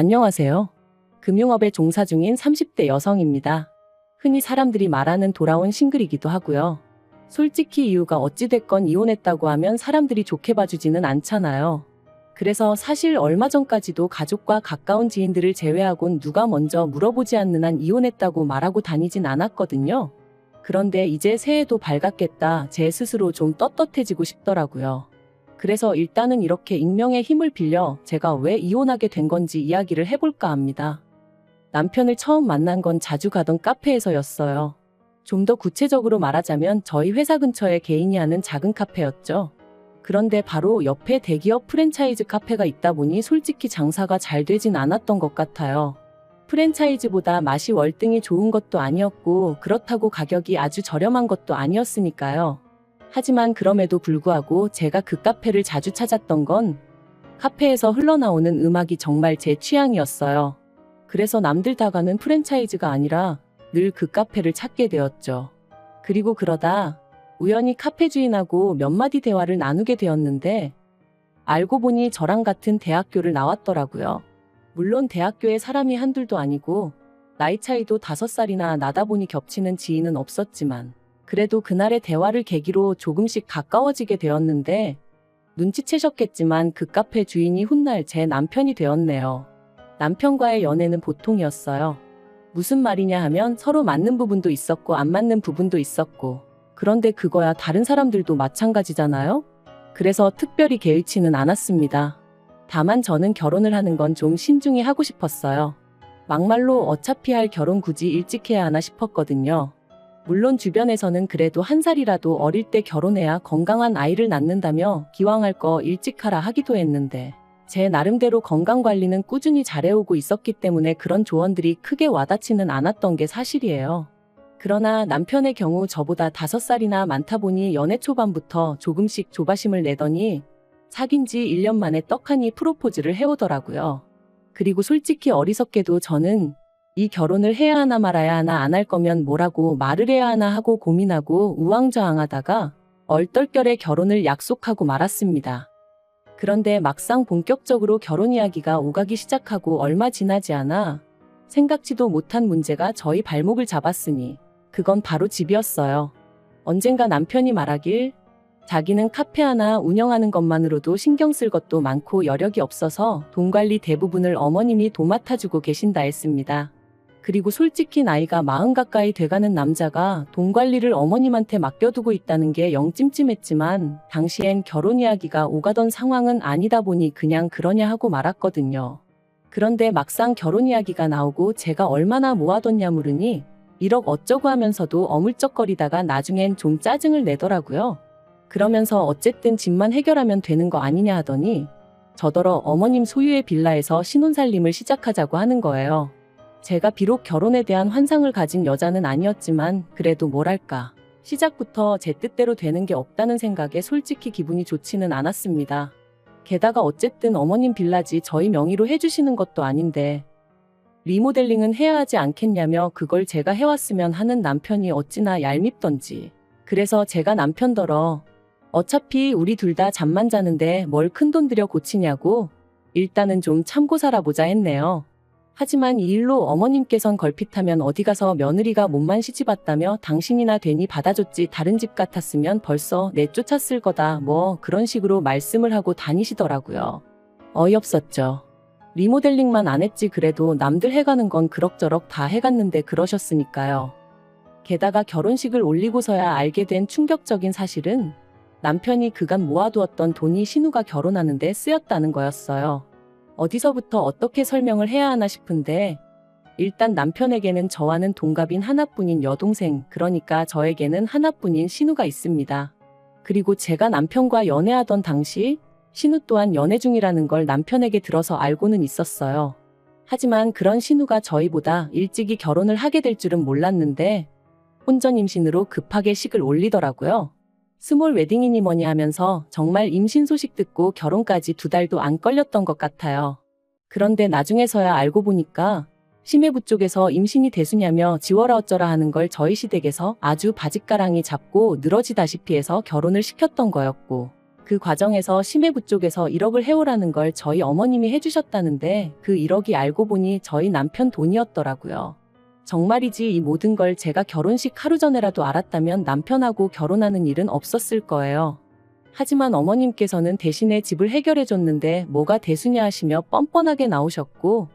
안녕하세요. 금융업에 종사 중인 30대 여성입니다. 흔히 사람들이 말하는 돌아온 싱글이기도 하고요. 솔직히 이유가 어찌됐건 이혼했다고 하면 사람들이 좋게 봐주지는 않잖아요. 그래서 사실 얼마 전까지도 가족과 가까운 지인들을 제외하곤 누가 먼저 물어보지 않는 한 이혼했다고 말하고 다니진 않았거든요. 그런데 이제 새해도 밝았겠다 제 스스로 좀 떳떳해지고 싶더라고요. 그래서 일단은 이렇게 익명의 힘을 빌려 제가 왜 이혼하게 된 건지 이야기를 해볼까 합니다. 남편을 처음 만난 건 자주 가던 카페에서였어요. 좀 더 구체적으로 말하자면 저희 회사 근처에 개인이 하는 작은 카페였죠. 그런데 바로 옆에 대기업 프랜차이즈 카페가 있다 보니 솔직히 장사가 잘 되진 않았던 것 같아요. 프랜차이즈보다 맛이 월등히 좋은 것도 아니었고 그렇다고 가격이 아주 저렴한 것도 아니었으니까요. 하지만 그럼에도 불구하고 제가 그 카페를 자주 찾았던 건 카페에서 흘러나오는 음악이 정말 제 취향이었어요. 그래서 남들 다 가는 프랜차이즈가 아니라 늘 그 카페를 찾게 되었죠. 그리고 그러다 우연히 카페 주인하고 몇 마디 대화를 나누게 되었는데 알고 보니 저랑 같은 대학교를 나왔더라고요. 물론 대학교에 사람이 한둘도 아니고 나이 차이도 5살이나 나다 보니 겹치는 지인은 없었지만 그래도 그날의 대화를 계기로 조금씩 가까워지게 되었는데 눈치채셨겠지만 그 카페 주인이 훗날 제 남편이 되었네요. 남편과의 연애는 보통이었어요. 무슨 말이냐 하면 서로 맞는 부분도 있었고 안 맞는 부분도 있었고 그런데 그거야 다른 사람들도 마찬가지잖아요? 그래서 특별히 개의치는 않았습니다. 다만 저는 결혼을 하는 건 좀 신중히 하고 싶었어요. 막말로 어차피 할 결혼 굳이 일찍 해야 하나 싶었거든요. 물론 주변에서는 그래도 한 살이라도 어릴 때 결혼해야 건강한 아이를 낳는다며 기왕 할 거 일찍 하라 하기도 했는데 제 나름대로 건강관리는 꾸준히 잘해오고 있었기 때문에 그런 조언들이 크게 와닿지는 않았던 게 사실이에요. 그러나 남편의 경우 저보다 5살이나 많다 보니 연애 초반부터 조금씩 조바심을 내더니 사귄 지 1년 만에 떡하니 프로포즈를 해오더라고요. 그리고 솔직히 어리석게도 저는 이 결혼을 해야 하나 말아야 하나 안 할 거면 뭐라고 말을 해야 하나 하고 고민하고 우왕좌왕하다가 얼떨결에 결혼을 약속하고 말았습니다. 그런데 막상 본격적으로 결혼 이야기가 오가기 시작하고 얼마 지나지 않아 생각지도 못한 문제가 저희 발목을 잡았으니 그건 바로 집이었어요. 언젠가 남편이 말하길 자기는 카페 하나 운영하는 것만으로도 신경 쓸 것도 많고 여력이 없어서 돈 관리 대부분을 어머님이 도맡아주고 계신다 했습니다. 그리고 솔직히 나이가 40 가까이 돼가는 남자가 돈 관리를 어머님한테 맡겨두고 있다는 게 영 찜찜했지만 당시엔 결혼 이야기가 오가던 상황은 아니다 보니 그냥 그러냐 하고 말았거든요. 그런데 막상 결혼 이야기가 나오고 제가 얼마나 모아뒀냐 물으니 1억 어쩌고 하면서도 어물쩍거리다가 나중엔 좀 짜증을 내더라고요. 그러면서 어쨌든 집만 해결하면 되는 거 아니냐 하더니 저더러 어머님 소유의 빌라에서 신혼살림을 시작하자고 하는 거예요. 제가 비록 결혼에 대한 환상을 가진 여자는 아니었지만 그래도 뭐랄까 시작부터 제 뜻대로 되는 게 없다는 생각에 솔직히 기분이 좋지는 않았습니다. 게다가 어쨌든 어머님 빌라지 저희 명의로 해주시는 것도 아닌데 리모델링은 해야 하지 않겠냐며 그걸 제가 해왔으면 하는 남편이 어찌나 얄밉던지. 그래서 제가 남편더러 어차피 우리 둘 다 잠만 자는데 뭘 큰돈 들여 고치냐고 일단은 좀 참고 살아보자 했네요. 하지만 이 일로 어머님께선 걸핏하면 어디 가서 며느리가 몸만 시집왔다며 당신이나 괜히 받아줬지 다른 집 같았으면 벌써 내쫓았을 거다 뭐 그런 식으로 말씀을 하고 다니시더라고요. 어이없었죠. 리모델링만 안 했지 그래도 남들 해가는 건 그럭저럭 다 해갔는데 그러셨으니까요. 게다가 결혼식을 올리고서야 알게 된 충격적인 사실은 남편이 그간 모아두었던 돈이 신우가 결혼하는데 쓰였다는 거였어요. 어디서부터 어떻게 설명을 해야 하나 싶은데 일단 남편에게는 저와는 동갑인 하나뿐인 여동생, 그러니까 저에게는 하나뿐인 신우가 있습니다. 그리고 제가 남편과 연애하던 당시 신우 또한 연애 중이라는 걸 남편에게 들어서 알고는 있었어요. 하지만 그런 신우가 저희보다 일찍이 결혼을 하게 될 줄은 몰랐는데 혼전 임신으로 급하게 식을 올리더라고요. 스몰 웨딩이니 뭐니 하면서 정말 임신 소식 듣고 결혼까지 2달도 안 걸렸던 것 같아요. 그런데 나중에서야 알고 보니까 심해부 쪽에서 임신이 대수냐며 지워라 어쩌라 하는 걸 저희 시댁에서 아주 바짓가랑이 잡고 늘어지다시피 해서 결혼을 시켰던 거였고 그 과정에서 심해부 쪽에서 1억을 해오라는 걸 저희 어머님이 해주셨다는데 그 1억이 알고 보니 저희 남편 돈이었더라고요. 정말이지 이 모든 걸 제가 결혼식 하루 전에라도 알았다면 남편하고 결혼하는 일은 없었을 거예요. 하지만 어머님께서는 대신에 집을 해결해줬는데 뭐가 대수냐 하시며 뻔뻔하게 나오셨고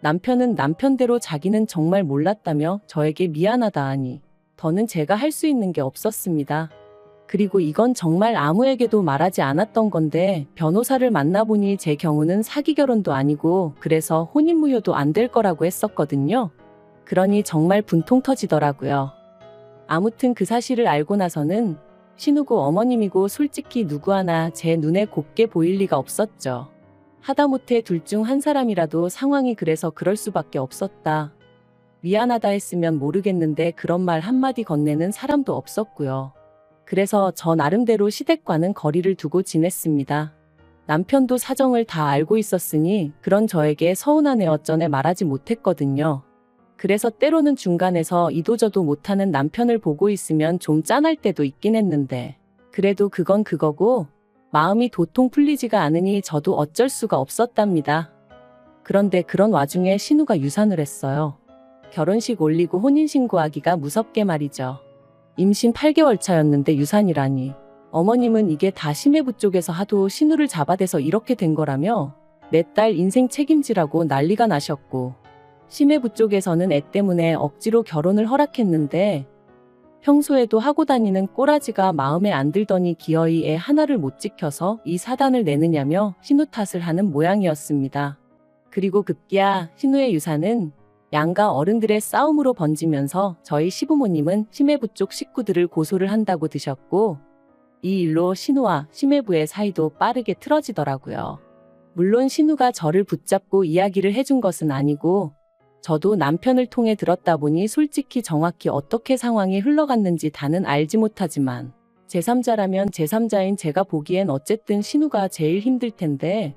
남편은 남편대로 자기는 정말 몰랐다며 저에게 미안하다 하니 더는 제가 할 수 있는 게 없었습니다. 그리고 이건 정말 아무에게도 말하지 않았던 건데 변호사를 만나보니 제 경우는 사기 결혼도 아니고 그래서 혼인무효도 안 될 거라고 했었거든요. 그러니 정말 분통 터지더라고요. 아무튼 그 사실을 알고 나서는 신우고 어머님이고 솔직히 누구 하나 제 눈에 곱게 보일 리가 없었죠. 하다못해 둘 중 한 사람이라도 상황이 그래서 그럴 수밖에 없었다. 미안하다 했으면 모르겠는데 그런 말 한마디 건네는 사람도 없었고요. 그래서 저 나름대로 시댁과는 거리를 두고 지냈습니다. 남편도 사정을 다 알고 있었으니 그런 저에게 서운하네 어쩌네 말하지 못했거든요. 그래서 때로는 중간에서 이도저도 못하는 남편을 보고 있으면 좀 짠할 때도 있긴 했는데 그래도 그건 그거고 마음이 도통 풀리지가 않으니 저도 어쩔 수가 없었답니다. 그런데 그런 와중에 신우가 유산을 했어요. 결혼식 올리고 혼인신고하기가 무섭게 말이죠. 임신 8개월 차였는데 유산이라니. 어머님은 이게 다 심해부 쪽에서 하도 신우를 잡아대서 이렇게 된 거라며 내 딸 인생 책임지라고 난리가 나셨고 심해부 쪽에서는 애 때문에 억지로 결혼을 허락했는데 평소에도 하고 다니는 꼬라지가 마음에 안 들더니 기어이 애 하나를 못 지켜서 이 사단을 내느냐며 신우 탓을 하는 모양이었습니다. 그리고 급기야 신우의 유산은 양가 어른들의 싸움으로 번지면서 저희 시부모님은 심해부 쪽 식구들을 고소를 한다고 드셨고 이 일로 신우와 심해부의 사이도 빠르게 틀어지더라고요. 물론 신우가 저를 붙잡고 이야기를 해준 것은 아니고 저도 남편을 통해 들었다 보니 솔직히 정확히 어떻게 상황이 흘러갔는지 다는 알지 못하지만 제3자라면 제3자인 제가 보기엔 어쨌든 신우가 제일 힘들 텐데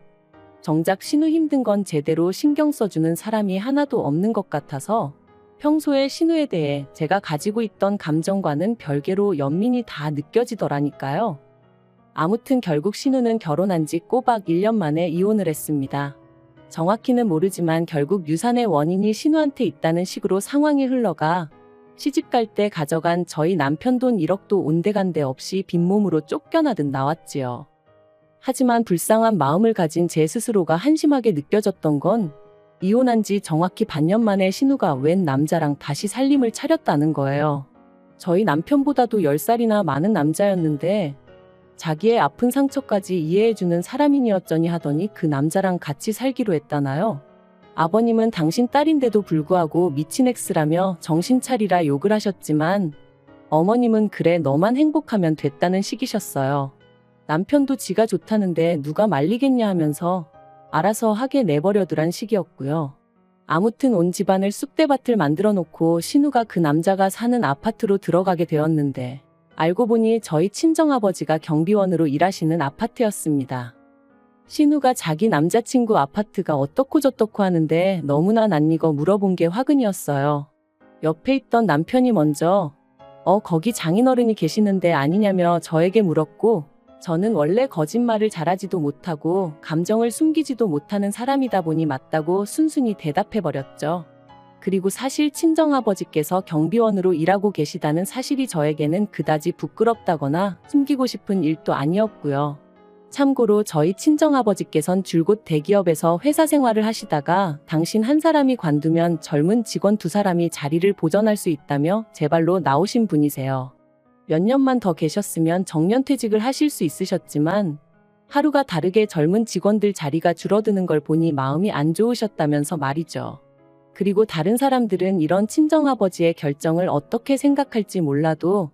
정작 신우 힘든 건 제대로 신경 써주는 사람이 하나도 없는 것 같아서 평소에 신우에 대해 제가 가지고 있던 감정과는 별개로 연민이 다 느껴지더라니까요. 아무튼 결국 신우는 결혼한 지 꼬박 1년 만에 이혼을 했습니다. 정확히는 모르지만 결국 유산의 원인이 신우한테 있다는 식으로 상황이 흘러가 시집갈 때 가져간 저희 남편 돈 1억도 온데간데 없이 빈몸으로 쫓겨나듯 나왔지요. 하지만 불쌍한 마음을 가진 제 스스로가 한심하게 느껴졌던 건 이혼한 지 정확히 반년 만에 신우가 웬 남자랑 다시 살림을 차렸다는 거예요. 저희 남편보다도 10살이나 많은 남자였는데 자기의 아픈 상처까지 이해해주는 사람이니 어쩌니 하더니 그 남자랑 같이 살기로 했다나요? 아버님은 당신 딸인데도 불구하고 미친 X라며 정신 차리라 욕을 하셨지만 어머님은 그래 너만 행복하면 됐다는 식이셨어요. 남편도 지가 좋다는데 누가 말리겠냐 하면서 알아서 하게 내버려두란 식이었고요. 아무튼 온 집안을 쑥대밭을 만들어 놓고 신우가 그 남자가 사는 아파트로 들어가게 되었는데 알고 보니 저희 친정아버지가 경비원으로 일하시는 아파트였습니다. 신우가 자기 남자친구 아파트가 어떻고 저떻고 하는데 너무나 낯익어 물어본 게 화근이었어요. 옆에 있던 남편이 먼저 거기 장인어른이 계시는데 아니냐며 저에게 물었고 저는 원래 거짓말을 잘하지도 못하고 감정을 숨기지도 못하는 사람이다 보니 맞다고 순순히 대답해버렸죠. 그리고 사실 친정아버지께서 경비원으로 일하고 계시다는 사실이 저에게는 그다지 부끄럽다거나 숨기고 싶은 일도 아니었고요. 참고로 저희 친정아버지께선 줄곧 대기업에서 회사 생활을 하시다가 당신 한 사람이 관두면 젊은 직원 2사람이 자리를 보전할 수 있다며 제 발로 나오신 분이세요. 몇 년만 더 계셨으면 정년퇴직을 하실 수 있으셨지만 하루가 다르게 젊은 직원들 자리가 줄어드는 걸 보니 마음이 안 좋으셨다면서 말이죠. 그리고 다른 사람들은 이런 친정아버지의 결정을 어떻게 생각할지 몰라도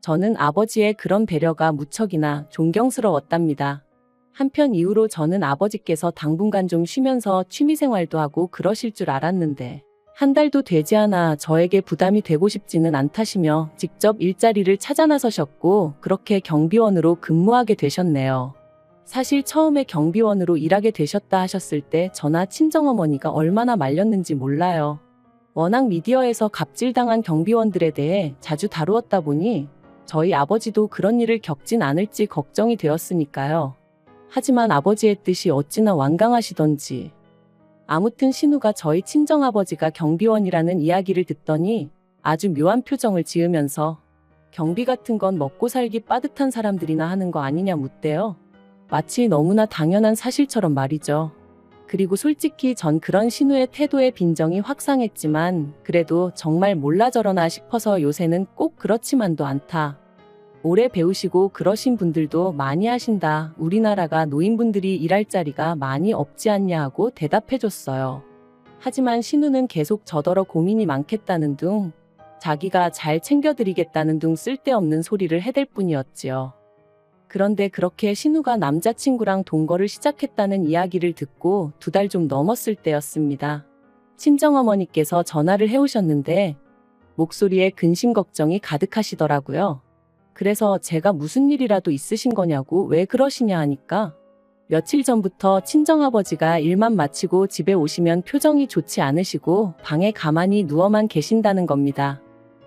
저는 아버지의 그런 배려가 무척이나 존경스러웠답니다. 한편 이후로 저는 아버지께서 당분간 좀 쉬면서 취미생활도 하고 그러실 줄 알았는데 한 달도 되지 않아 저에게 부담이 되고 싶지는 않다시며 직접 일자리를 찾아 나서셨고 그렇게 경비원으로 근무하게 되셨네요. 사실 처음에 경비원으로 일하게 되셨다 하셨을 때 저나 친정어머니가 얼마나 말렸는지 몰라요. 워낙 미디어에서 갑질당한 경비원들에 대해 자주 다루었다 보니 저희 아버지도 그런 일을 겪진 않을지 걱정이 되었으니까요. 하지만 아버지의 뜻이 어찌나 완강하시던지. 아무튼 신우가 저희 친정아버지가 경비원이라는 이야기를 듣더니 아주 묘한 표정을 지으면서 경비 같은 건 먹고 살기 빠듯한 사람들이나 하는 거 아니냐 묻대요. 마치 너무나 당연한 사실처럼 말이죠. 그리고 솔직히 전 그런 신우의 태도에 빈정이 확 상했지만 그래도 정말 몰라 저러나 싶어서 요새는 꼭 그렇지만도 않다. 오래 배우시고 그러신 분들도 많이 하신다. 우리나라가 노인분들이 일할 자리가 많이 없지 않냐 하고 대답해줬어요. 하지만 신우는 계속 저더러 고민이 많겠다는 둥, 자기가 잘 챙겨드리겠다는 둥 쓸데없는 소리를 해댈 뿐이었지요. 그런데 그렇게 신우가 남자친구랑 동거를 시작했다는 이야기를 듣고 2달 좀 넘었을 때였습니다. 친정어머니께서 전화를 해오셨는데 목소리에 근심 걱정이 가득하시더라고요. 그래서 제가 무슨 일이라도 있으신 거냐고 왜 그러시냐 하니까 며칠 전부터 친정아버지가 일만 마치고 집에 오시면 표정이 좋지 않으시고 방에 가만히 누워만 계신다는 겁니다.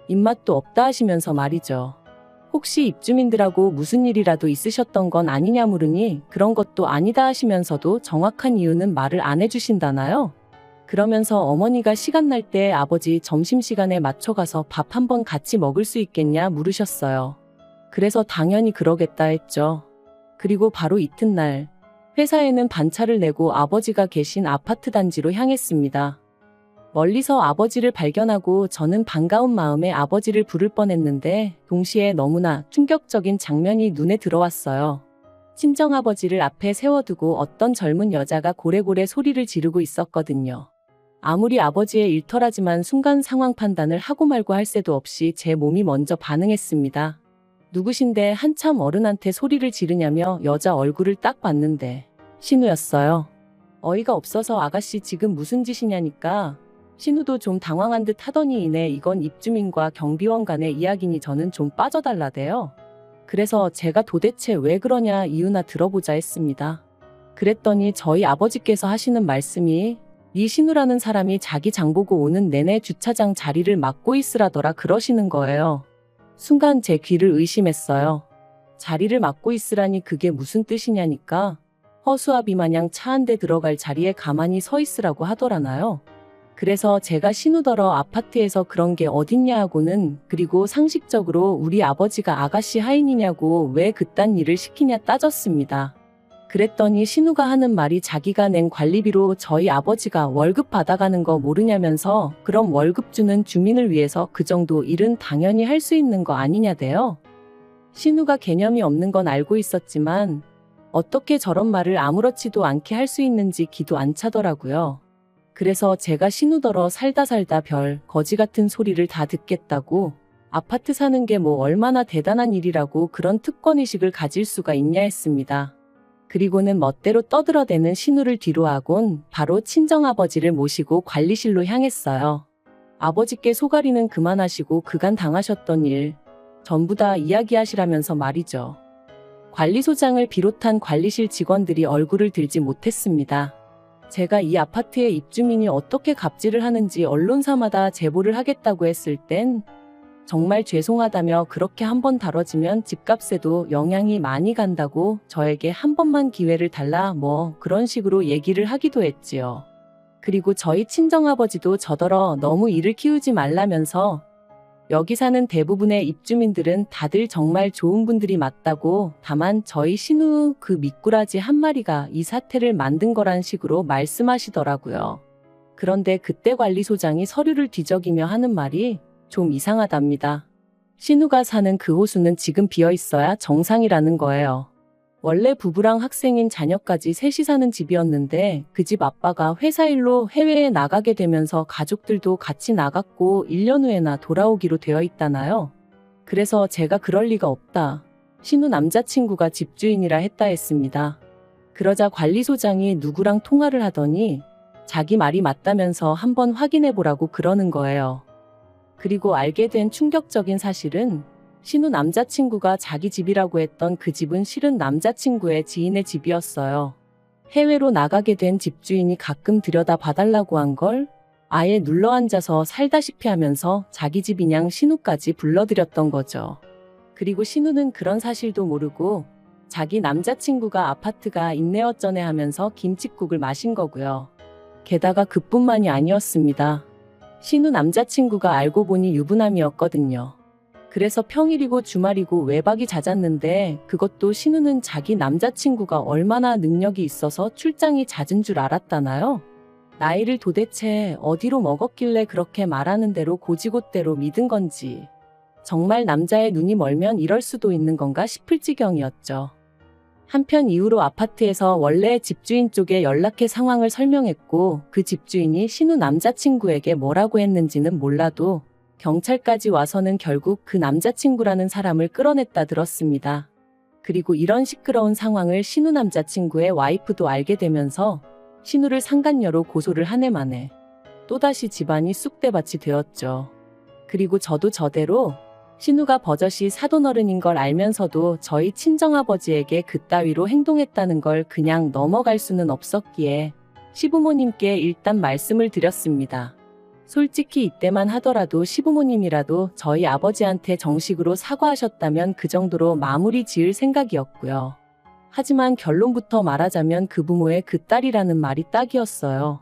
입맛도 없다 하시면서 말이죠. 혹시 입주민들하고 무슨 일이라도 있으셨던 건 아니냐 물으니 그런 것도 아니다 하시면서도 정확한 이유는 말을 안 해주신다나요? 그러면서 어머니가 시간 날 때 아버지 점심시간에 맞춰 가서 밥 한번 같이 먹을 수 있겠냐 물으셨어요. 그래서 당연히 그러겠다 했죠. 그리고 바로 이튿날 회사에는 반차를 내고 아버지가 계신 아파트 단지로 향했습니다. 멀리서 아버지를 발견하고 저는 반가운 마음에 아버지를 부를 뻔했는데 동시에 너무나 충격적인 장면이 눈에 들어왔어요. 친정아버지를 앞에 세워두고 어떤 젊은 여자가 고래고래 소리를 지르고 있었거든요. 아무리 아버지의 일터라지만 순간 상황 판단을 하고 말고 할 새도 없이 제 몸이 먼저 반응했습니다. 누구신데 한참 어른한테 소리를 지르냐며 여자 얼굴을 딱 봤는데 신우였어요. 어이가 없어서 아가씨 지금 무슨 짓이냐니까 신우도 좀 당황한 듯 하더니 이내 이건 입주민과 경비원 간의 이야기니 저는 좀 빠져달라대요. 그래서 제가 도대체 왜 그러냐 이유나 들어보자 했습니다. 그랬더니 저희 아버지께서 하시는 말씀이 이 신우라는 사람이 자기 장보고 오는 내내 주차장 자리를 막고 있으라더라 그러시는 거예요. 순간 제 귀를 의심했어요. 자리를 막고 있으라니 그게 무슨 뜻이냐니까 허수아비 마냥 차 한 대 들어갈 자리에 가만히 서 있으라고 하더라나요. 그래서 제가 신우더러 아파트에서 그런 게 어딨냐 하고는 그리고 상식적으로 우리 아버지가 아가씨 하인이냐고 왜 그딴 일을 시키냐 따졌습니다. 그랬더니 신우가 하는 말이 자기가 낸 관리비로 저희 아버지가 월급 받아가는 거 모르냐면서 그럼 월급 주는 주민을 위해서 그 정도 일은 당연히 할 수 있는 거 아니냐대요. 신우가 개념이 없는 건 알고 있었지만 어떻게 저런 말을 아무렇지도 않게 할 수 있는지 기도 안 차더라고요. 그래서 제가 신우더러 살다 별 거지 같은 소리를 다 듣겠다고 아파트 사는 게 뭐 얼마나 대단한 일이라고 그런 특권의식을 가질 수가 있냐 했습니다. 그리고는 멋대로 떠들어대는 신우를 뒤로하곤 바로 친정아버지를 모시고 관리실로 향했어요. 아버지께 소가리는 그만하시고 그간 당하셨던 일 전부 다 이야기하시라면서 말이죠. 관리소장을 비롯한 관리실 직원들이 얼굴을 들지 못했습니다. 제가 이 아파트의 입주민이 어떻게 갑질을 하는지 언론사마다 제보를 하겠다고 했을 땐 정말 죄송하다며 그렇게 한번 다뤄지면 집값에도 영향이 많이 간다고 저에게 한 번만 기회를 달라 뭐 그런 식으로 얘기를 하기도 했지요. 그리고 저희 친정아버지도 저더러 너무 일을 키우지 말라면서 여기 사는 대부분의 입주민들은 다들 정말 좋은 분들이 맞다고 다만 저희 신우 그 미꾸라지 한 마리가 이 사태를 만든 거란 식으로 말씀하시더라고요. 그런데 그때 관리소장이 서류를 뒤적이며 하는 말이 좀 이상하답니다. 신우가 사는 그 호수는 지금 비어 있어야 정상이라는 거예요. 원래 부부랑 학생인 자녀까지 셋이 사는 집이었는데 그 집 아빠가 회사 일로 해외에 나가게 되면서 가족들도 같이 나갔고 1년 후에나 돌아오기로 되어 있다나요. 그래서 제가 그럴 리가 없다. 신우 남자친구가 집주인이라 했다 했습니다. 그러자 관리소장이 누구랑 통화를 하더니 자기 말이 맞다면서 한번 확인해보라고 그러는 거예요. 그리고 알게 된 충격적인 사실은 신우 남자친구가 자기 집이라고 했던 그 집은 실은 남자친구의 지인의 집이었어요. 해외로 나가게 된 집주인이 가끔 들여다 봐달라고 한 걸 아예 눌러앉아서 살다시피 하면서 자기 집이냥 신우까지 불러들였던 거죠. 그리고 신우는 그런 사실도 모르고 자기 남자친구가 아파트가 인내어쩌네 하면서 김칫국을 마신 거고요. 게다가 그뿐만이 아니었습니다. 신우 남자친구가 알고 보니 유부남이었거든요. 그래서 평일이고 주말이고 외박이 잦았는데 그것도 신우는 자기 남자친구가 얼마나 능력이 있어서 출장이 잦은 줄 알았다나요? 나이를 도대체 어디로 먹었길래 그렇게 말하는 대로 고지곳대로 믿은 건지. 정말 남자의 눈이 멀면 이럴 수도 있는 건가 싶을 지경이었죠. 한편 이후로 아파트에서 원래 집주인 쪽에 연락해 상황을 설명했고 그 집주인이 신우 남자친구에게 뭐라고 했는지는 몰라도 경찰까지 와서는 결국 그 남자친구라는 사람을 끌어냈다 들었습니다. 그리고 이런 시끄러운 상황을 신우 남자친구의 와이프도 알게 되면서 신우를 상간녀로 고소를 한 해 만에 또다시 집안이 쑥대밭이 되었죠. 그리고 저도 저대로 신우가 버젓이 사돈어른인 걸 알면서도 저희 친정아버지에게 그따위로 행동했다는 걸 그냥 넘어갈 수는 없었기에 시부모님께 일단 말씀을 드렸습니다. 솔직히 이때만 하더라도 시부모님이라도 저희 아버지한테 정식으로 사과하셨다면 그 정도로 마무리 지을 생각이었고요. 하지만 결론부터 말하자면 그 부모의 그 딸이라는 말이 딱이었어요.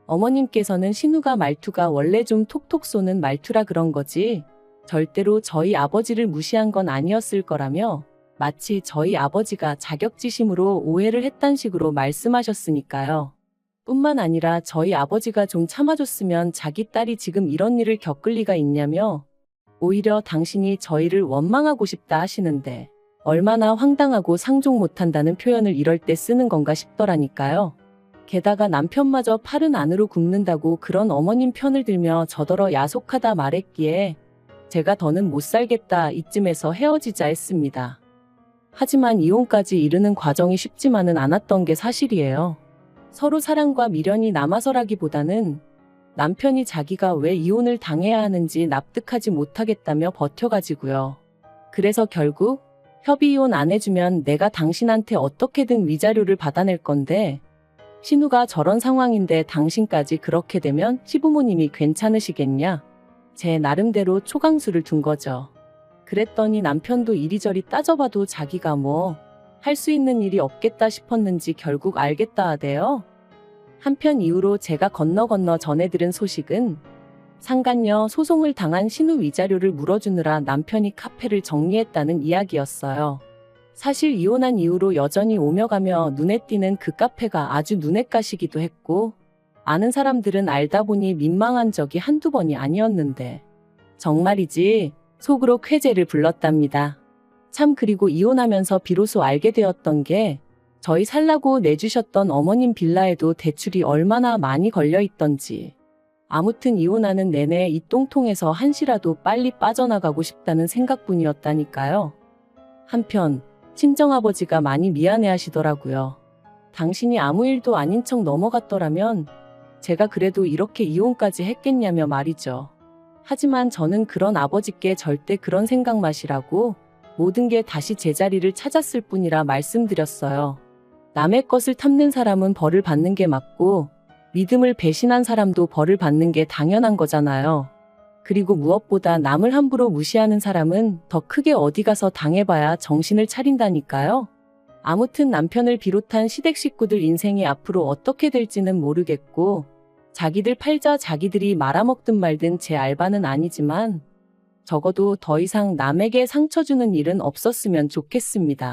어머님께서는 신우가 말투가 원래 좀 톡톡 쏘는 말투라 그런 거지 절대로 저희 아버지를 무시한 건 아니었을 거라며 마치 저희 아버지가 자격지심으로 오해를 했단 식으로 말씀하셨으니까요. 뿐만 아니라 저희 아버지가 좀 참아줬으면 자기 딸이 지금 이런 일을 겪을 리가 있냐며 오히려 당신이 저희를 원망하고 싶다 하시는데 얼마나 황당하고 상종 못한다는 표현을 이럴 때 쓰는 건가 싶더라니까요. 게다가 남편마저 팔은 안으로 굽는다고 그런 어머님 편을 들며 저더러 야속하다 말했기에 제가 더는 못 살겠다 이쯤에서 헤어지자 했습니다. 하지만 이혼까지 이르는 과정이 쉽지만은 않았던 게 사실이에요. 서로 사랑과 미련이 남아서라기보다는 남편이 자기가 왜 이혼을 당해야 하는지 납득하지 못하겠다며 버텨가지고요. 그래서 결국 협의이혼 안 해주면 내가 당신한테 어떻게든 위자료를 받아낼 건데 신우가 저런 상황인데 당신까지 그렇게 되면 시부모님이 괜찮으시겠냐? 제 나름대로 초강수를 둔 거죠. 그랬더니 남편도 이리저리 따져봐도 자기가 뭐 할 수 있는 일이 없겠다 싶었는지 결국 알겠다 하대요. 한편 이후로 제가 건너 전해들은 소식은 상간녀 소송을 당한 신우 위자료를 물어주느라 남편이 카페를 정리했다는 이야기였어요. 사실 이혼한 이후로 여전히 오며 가며 눈에 띄는 그 카페가 아주 눈에 가시기도 했고 아는 사람들은 알다 보니 민망한 적이 한두 번이 아니었는데 정말이지 속으로 쾌재를 불렀답니다. 참 그리고 이혼하면서 비로소 알게 되었던 게 저희 살라고 내주셨던 어머님 빌라에도 대출이 얼마나 많이 걸려있던지 아무튼 이혼하는 내내 이 똥통에서 한시라도 빨리 빠져나가고 싶다는 생각뿐이었다니까요. 한편 친정아버지가 많이 미안해하시더라고요. 당신이 아무 일도 아닌 척 넘어갔더라면 제가 그래도 이렇게 이혼까지 했겠냐며 말이죠. 하지만 저는 그런 아버지께 절대 그런 생각 마시라고 모든 게 다시 제자리를 찾았을 뿐이라 말씀드렸어요. 남의 것을 탐낸 사람은 벌을 받는 게 맞고 믿음을 배신한 사람도 벌을 받는 게 당연한 거잖아요. 그리고 무엇보다 남을 함부로 무시하는 사람은 더 크게 어디 가서 당해봐야 정신을 차린다니까요. 아무튼 남편을 비롯한 시댁 식구들 인생이 앞으로 어떻게 될지는 모르겠고 자기들 팔자 자기들이 말아먹든 말든 제 알바는 아니지만 적어도 더 이상 남에게 상처 주는 일은 없었으면 좋겠습니다.